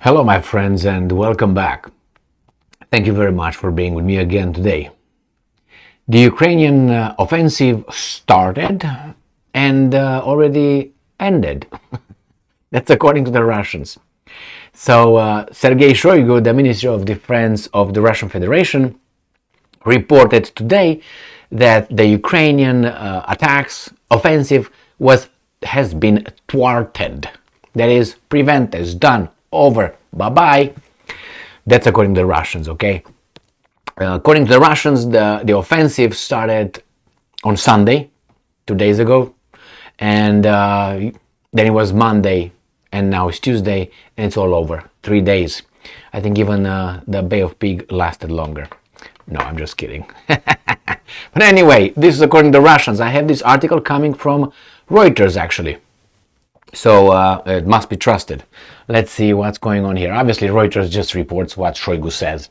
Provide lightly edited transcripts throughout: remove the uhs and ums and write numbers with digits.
Hello, my friends, and welcome back. Thank you very much for being with me again today. The Ukrainian offensive started and already ended. That's according to the Russians. So, Sergei Shoigu, the Minister of Defense of the Russian Federation, reported today that the Ukrainian offensive has been thwarted. That is, prevented, done, over, bye-bye. That's according to the Russians, okay? According to the Russians, the offensive started on Sunday, 2 days ago, and then it was Monday, and now it's Tuesday, and it's all over. 3 days. I think even the Bay of Pig lasted longer. No, I'm just kidding. But anyway, this is according to the Russians. I have this article coming from Reuters, actually. So it must be trusted. Let's see what's going on here. Obviously, Reuters just reports what Shoigu says.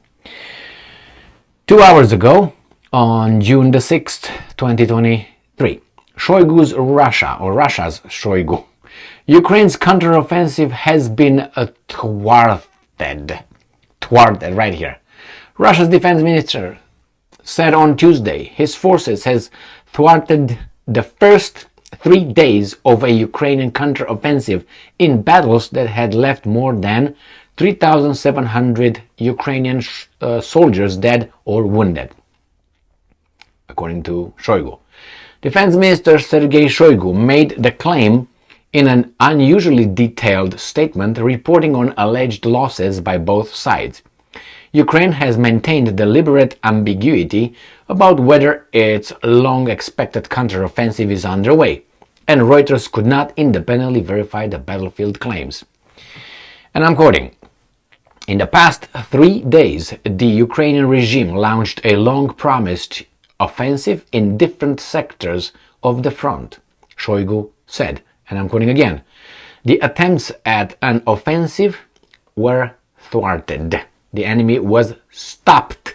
2 hours ago, on June the 6th, 2023, Shoigu's Russia's Shoigu. Ukraine's counteroffensive has been thwarted. Thwarted, right here. Russia's defense minister said on Tuesday his forces has thwarted the first 3 days of a Ukrainian counteroffensive in battles that had left more than 3,700 Ukrainian soldiers dead or wounded, according to Shoigu. Defense Minister Sergei Shoigu made the claim in an unusually detailed statement reporting on alleged losses by both sides. Ukraine has maintained deliberate ambiguity about whether its long-expected counteroffensive is underway, and Reuters could not independently verify the battlefield claims. And I'm quoting, "In the past 3 days, the Ukrainian regime launched a long-promised offensive in different sectors of the front," Shoigu said, and I'm quoting again, "The attempts at an offensive were thwarted. The enemy was stopped,"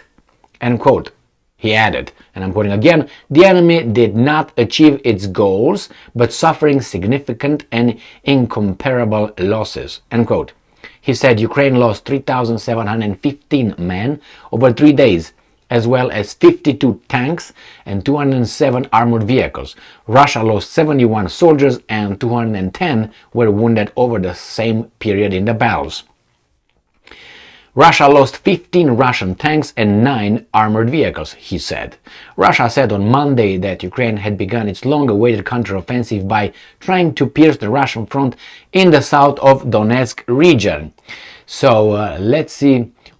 end quote. He added, and I'm quoting again, "The enemy did not achieve its goals, but suffering significant and incomparable losses," end quote. He said Ukraine lost 3,715 men over 3 days, as well as 52 tanks and 207 armored vehicles. Russia lost 71 soldiers and 210 were wounded over the same period in the battles. Russia lost 15 Russian tanks and 9 armored vehicles, he said. Russia said on Monday that Ukraine had begun its long-awaited counteroffensive by trying to pierce the Russian front in the south of Donetsk region. So let's see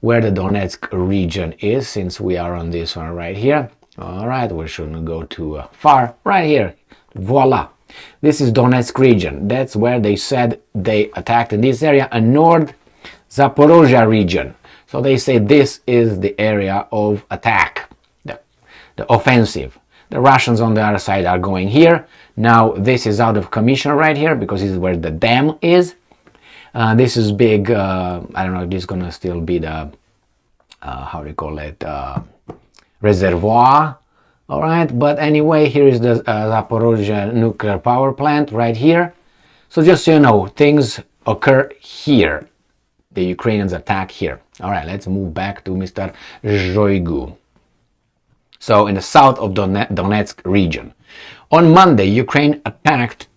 where the Donetsk region is, since we are on this one right here. All right, we shouldn't go too far. Right here. Voila. This is Donetsk region. That's where they said they attacked in this area, a North Zaporozhye region. So they say this is the area of attack, the offensive. The Russians on the other side are going here. Now this is out of commission right here because this is where the dam is. This is big, I don't know if this is gonna still be the, how do you call it, reservoir. Alright, but anyway, here is the Zaporozhye nuclear power plant right here. So just so you know, things occur here. The Ukrainians attack here. All right, let's move back to Mr. Shoigu. So in the south of Donetsk region. On Monday, Ukraine attacked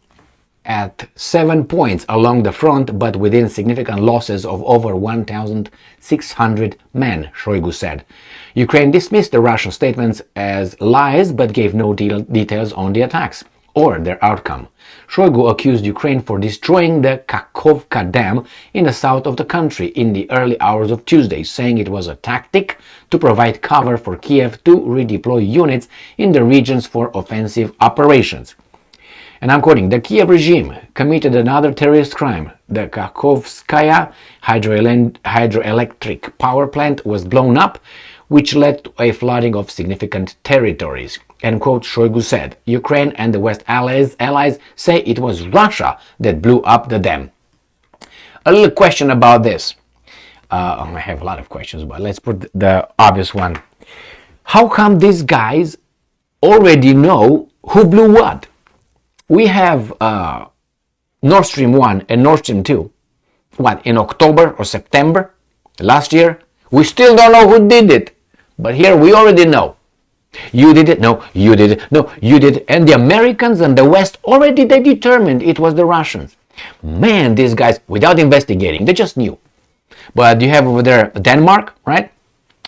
at 7 points along the front, but within significant losses of over 1,600 men, Shoigu said. Ukraine dismissed the Russian statements as lies, but gave no details on the attacks or their outcome. Shoigu accused Ukraine for destroying the Kakhovka Dam in the south of the country in the early hours of Tuesday, saying it was a tactic to provide cover for Kiev to redeploy units in the regions for offensive operations. And I'm quoting, "The Kiev regime committed another terrorist crime. The Kakhovskaya hydroelectric power plant was blown up, which led to a flooding of significant territories," end quote, Shoigu said. Ukraine and the West allies say it was Russia that blew up the dam. A little question about this. I have a lot of questions, but let's put the obvious one. How come these guys already know who blew what? We have Nord Stream 1 and Nord Stream 2. what, in October or September last year. We still don't know who did it. But here we already know. You did it, no, you did it, no, you did it. And the Americans and the West already they determined it was the Russians. Man, these guys, without investigating, they just knew. But you have over there Denmark, right?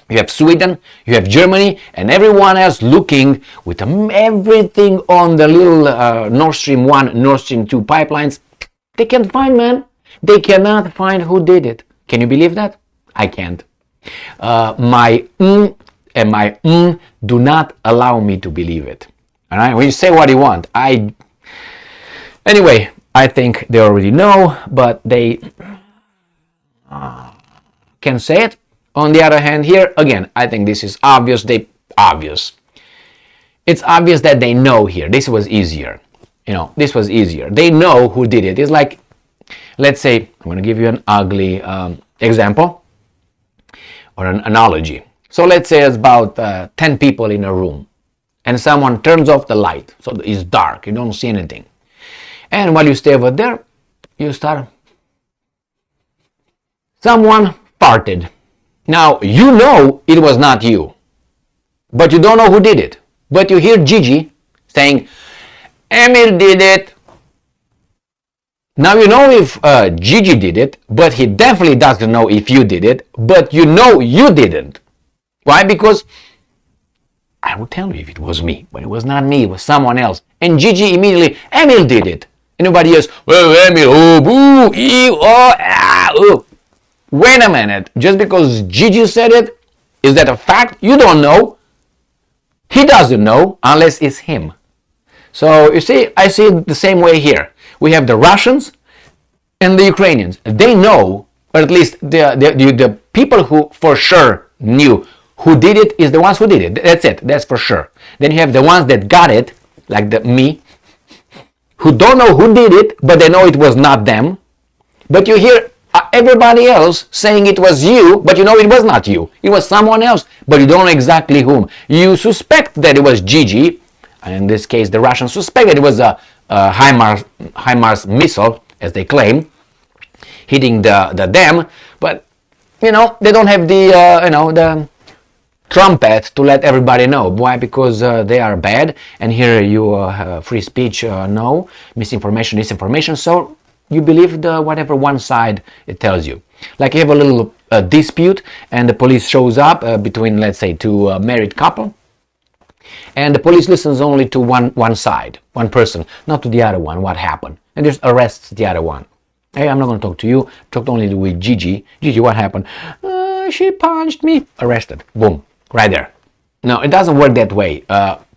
You have Sweden, you have Germany, and everyone else looking with everything on the little Nord Stream 1, Nord Stream 2 pipelines. They can't find, man. They cannot find who did it. Can you believe that? I can't. My and my do not allow me to believe it. All right? When you say what you want, Anyway, I think they already know, but they can say it. On the other hand, here, again, I think this is obvious. It's obvious that they know here. This was easier. This was easier. They know who did it. It's like, let's say, I'm going to give you an ugly example or an analogy. So let's say it's about 10 people in a room and someone turns off the light. So it's dark. You don't see anything. And while you stay over there, you start. Someone farted. Now, you know it was not you, but you don't know who did it. But you hear Gigi saying, Emil did it. Now you know if Gigi did it, but he definitely doesn't know if you did it, but you know you didn't. Why? Because I will tell you if it was me, but it was not me, it was someone else. And Gigi immediately, Emil did it. Anybody else, well, Emil, oh, boo, ew, oh, ah, oh. Wait a minute, just because Gigi said it, is that a fact? You don't know. He doesn't know unless it's him. So you see, I see it the same way here. We have the Russians and the Ukrainians. They know, or at least the people who for sure knew who did it is the ones who did it. That's it, that's for sure. Then you have the ones that got it, like me, who don't know who did it, but they know it was not them. But you hear everybody else saying it was you, but you know it was not you. It was someone else, but you don't know exactly whom. You suspect that it was Gigi, and in this case the Russians suspect that it was a HIMARS missile, as they claim, hitting the dam, but they don't have the trumpet to let everybody know. Why? Because they are bad, and here you free speech, no, misinformation, disinformation, so you believe whatever one side it tells you. Like you have a little dispute and the police shows up between, let's say, two married couple, and the police listens only to one side, one person, not to the other one, what happened, and just arrests the other one. Hey, I'm not going to talk to you, talked only with Gigi. Gigi, what happened? She punched me. Arrested. Boom. Right there. No, it doesn't work that way.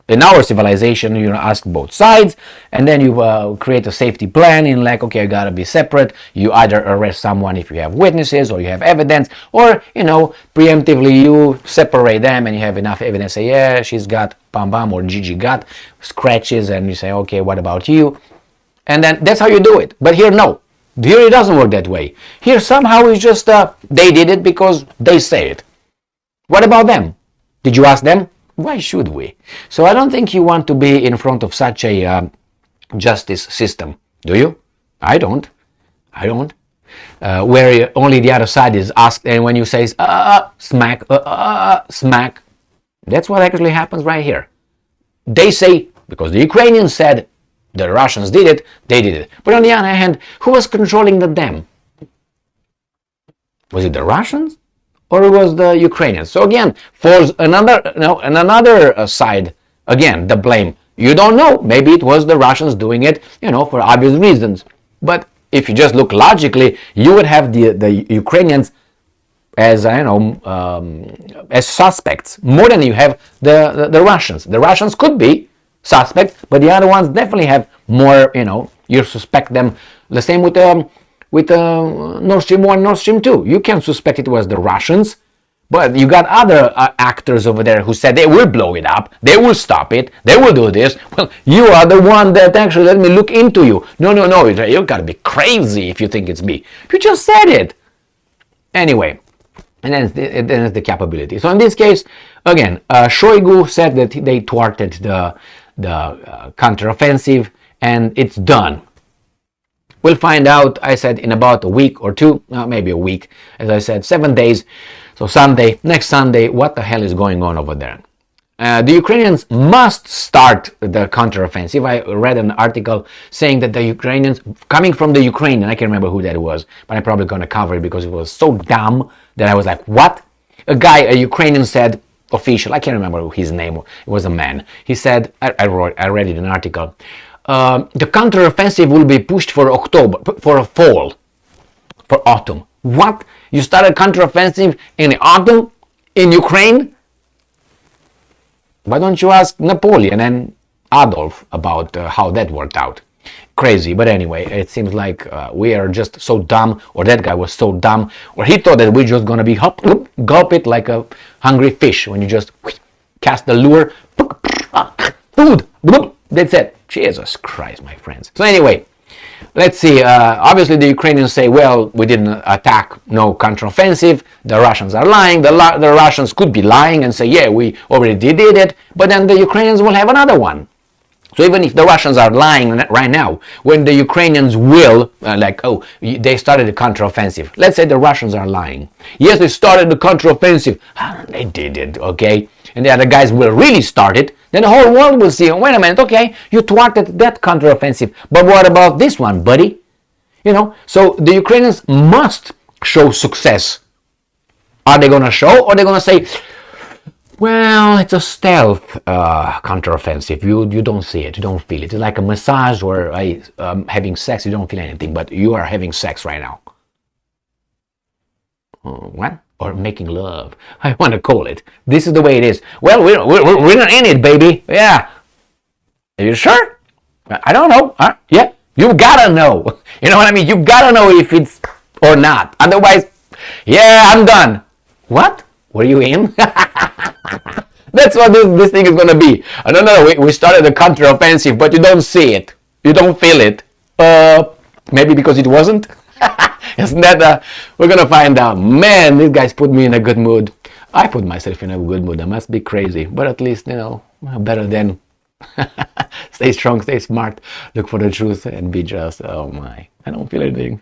In our civilization, you ask both sides, and then you create a safety plan in like, okay, I gotta be separate. You either arrest someone if you have witnesses or you have evidence, or, preemptively you separate them and you have enough evidence. Say, yeah, she's got bam or Gigi got scratches, and you say, okay, what about you? And then that's how you do it. But here, no. Here it doesn't work that way. Here somehow it's just they did it because they say it. What about them? Did you ask them? Why should we? So I don't think you want to be in front of such a justice system. Do you? I don't. Where only the other side is asked, and when you say smack, smack, that's what actually happens right here. They say, because the Ukrainians said the Russians did it, they did it. But on the other hand, who was controlling the dam? Was it the Russians? Or it was the Ukrainians? So again, for another side, again, the blame. You don't know. Maybe it was the Russians doing it, for obvious reasons. But if you just look logically, you would have the Ukrainians as as suspects more than you have the Russians. The Russians could be suspects, but the other ones definitely have more. You suspect them. The same with Nord Stream 1, Nord Stream 2. You can suspect it was the Russians, but you got other actors over there who said they will blow it up, they will stop it, they will do this. Well, you are the one that actually let me look into you. No, you gotta be crazy if you think it's me. You just said it. Anyway, and then it's the capability. So in this case, again, Shoigu said that they thwarted the counteroffensive, and it's done. We'll find out, I said, in about a week or two, maybe a week, as I said, 7 days. So next Sunday, what the hell is going on over there? The Ukrainians must start the counteroffensive. I read an article saying that the Ukrainians, coming from the Ukraine, and I can't remember who that was, but I'm probably going to cover it because it was so dumb that I was like, what? A Ukrainian said, official, I can't remember his name, it was a man. He said, I read it in an article, the counteroffensive will be pushed for October, for fall, for autumn. What? You started counteroffensive in the autumn in Ukraine? Why don't you ask Napoleon and Adolf about how that worked out? Crazy, but anyway, it seems like we are just so dumb, or that guy was so dumb, or he thought that we're just gonna be gulp it like a hungry fish when you just cast the lure, food, that's it. Jesus Christ, my friends. So anyway, let's see. Obviously, the Ukrainians say, well, we didn't attack, no counteroffensive. The Russians are lying. The Russians could be lying and say, yeah, we already did it. But then the Ukrainians will have another one. So even if the Russians are lying right now, when the Ukrainians will, they started the counteroffensive. Let's say the Russians are lying. Yes, they started the counteroffensive. They did it, okay? And the other guys will really start it. Then the whole world will see, wait a minute, okay, you thwarted that counteroffensive. But what about this one, buddy? So the Ukrainians must show success. Are they going to show, or are they going to say, well, it's a stealth counteroffensive. You don't see it, you don't feel it. It's like a massage or having sex, you don't feel anything, but you are having sex right now. What? Or making love. I want to call it. This is the way it is. Well, we're not in it, baby. Yeah. Are you sure? I don't know. Yeah. You gotta know. You know what I mean? You gotta know if it's or not. Otherwise, yeah, I'm done. What? Were you in? That's what this thing is gonna be. I don't know. We started a counteroffensive, but you don't see it. You don't feel it. Maybe because it wasn't. Isn't that we're gonna find out. Man, these guys put me in a good mood. I put myself in a good mood. I must be crazy, but at least better than stay strong, stay smart, look for the truth, and be just. Oh my, I don't feel anything.